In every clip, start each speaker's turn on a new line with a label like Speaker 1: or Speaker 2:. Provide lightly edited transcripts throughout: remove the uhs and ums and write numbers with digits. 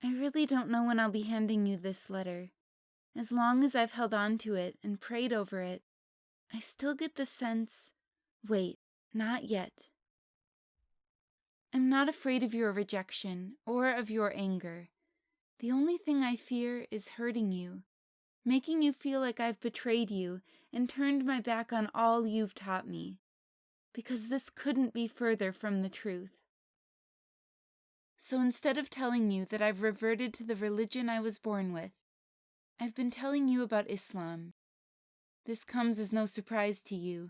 Speaker 1: I really don't know when I'll be handing you this letter. As long as I've held on to it and prayed over it, I still get the sense, wait, not yet. I'm not afraid of your rejection or of your anger. The only thing I fear is hurting you, making you feel like I've betrayed you and turned my back on all you've taught me, because this couldn't be further from the truth. So instead of telling you that I've reverted to the religion I was born with, I've been telling you about Islam. This comes as no surprise to you.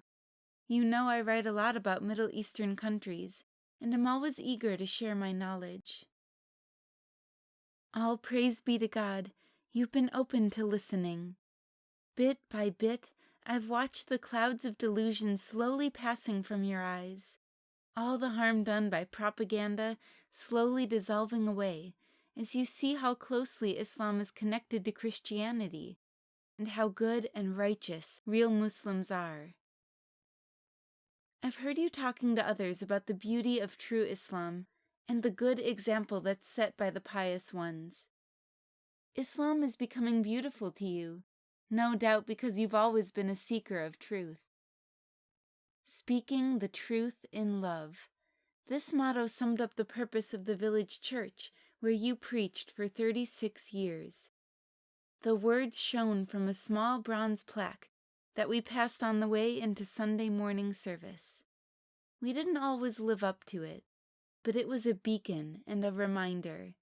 Speaker 1: You know I write a lot about Middle Eastern countries, and I'm always eager to share my knowledge. All praise be to God, you've been open to listening. Bit by bit, I've watched the clouds of delusion slowly passing from your eyes, all the harm done by propaganda slowly dissolving away as you see how closely Islam is connected to Christianity and how good and righteous real Muslims are. I've heard you talking to others about the beauty of true Islam and the good example that's set by the pious ones. Islam is becoming beautiful to you, no doubt because you've always been a seeker of truth. Speaking the truth in love. This motto summed up the purpose of the village church where you preached for 36 years. The words shone from a small bronze plaque that we passed on the way into Sunday morning service. We didn't always live up to it, but it was a beacon and a reminder.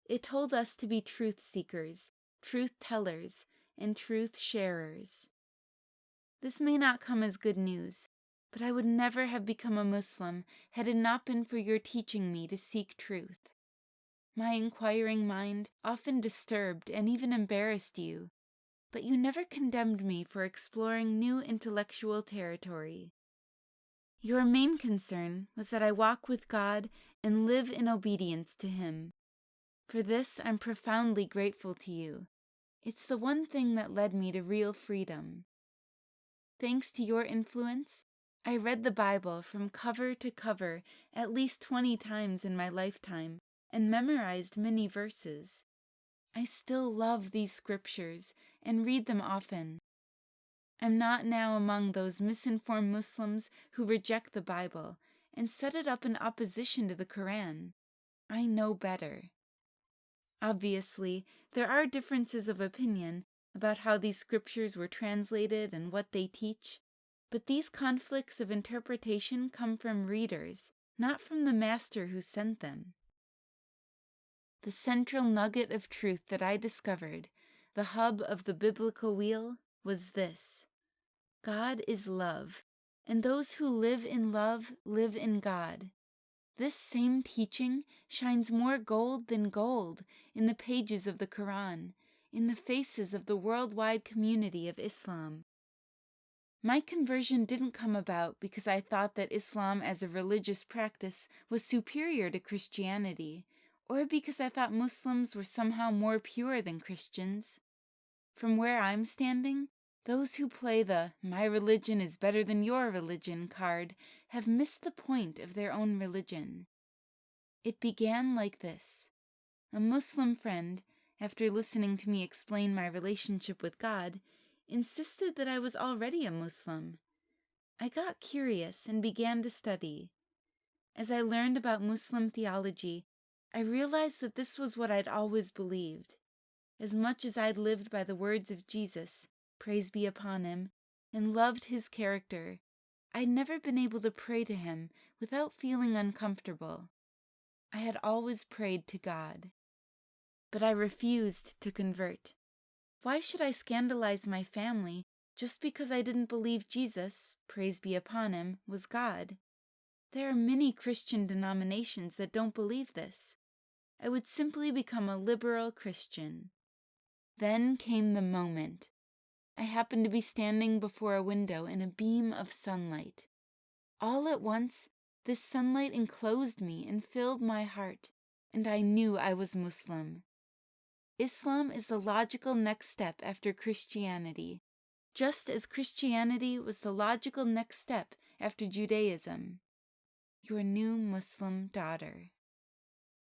Speaker 1: It told us to be truth seekers, truth tellers, and truth sharers. This may not come as good news, but I would never have become a Muslim had it not been for your teaching me to seek truth. My inquiring mind often disturbed and even embarrassed you, but you never condemned me for exploring new intellectual territory. Your main concern was that I walk with God and live in obedience to Him. For this, I'm profoundly grateful to you. It's the one thing that led me to real freedom. Thanks to your influence, I read the Bible from cover to cover at least 20 times in my lifetime and memorized many verses. I still love these scriptures and read them often. I'm not now among those misinformed Muslims who reject the Bible and set it up in opposition to the Qur'an. I know better. Obviously, there are differences of opinion about how these scriptures were translated and what they teach, but these conflicts of interpretation come from readers, not from the master who sent them. The central nugget of truth that I discovered, the hub of the biblical wheel, was this: God is love, and those who live in love live in God. This same teaching shines more gold than gold in the pages of the Qur'an, in the faces of the worldwide community of Islam. My conversion didn't come about because I thought that Islam as a religious practice was superior to Christianity, or because I thought Muslims were somehow more pure than Christians. From where I'm standing, those who play the "my religion is better than your religion" card have missed the point of their own religion. It began like this. A Muslim friend, after listening to me explain my relationship with God, insisted that I was already a Muslim. I got curious and began to study. As I learned about Muslim theology, I realized that this was what I'd always believed. As much as I'd lived by the words of Jesus, praise be upon him, and loved his character, I'd never been able to pray to him without feeling uncomfortable. I had always prayed to God. But I refused to convert. Why should I scandalize my family just because I didn't believe Jesus, praise be upon him, was God? There are many Christian denominations that don't believe this. I would simply become a liberal Christian. Then came the moment. I happened to be standing before a window in a beam of sunlight. All at once, this sunlight enclosed me and filled my heart, and I knew I was Muslim. Islam is the logical next step after Christianity, just as Christianity was the logical next step after Judaism. Your new Muslim daughter.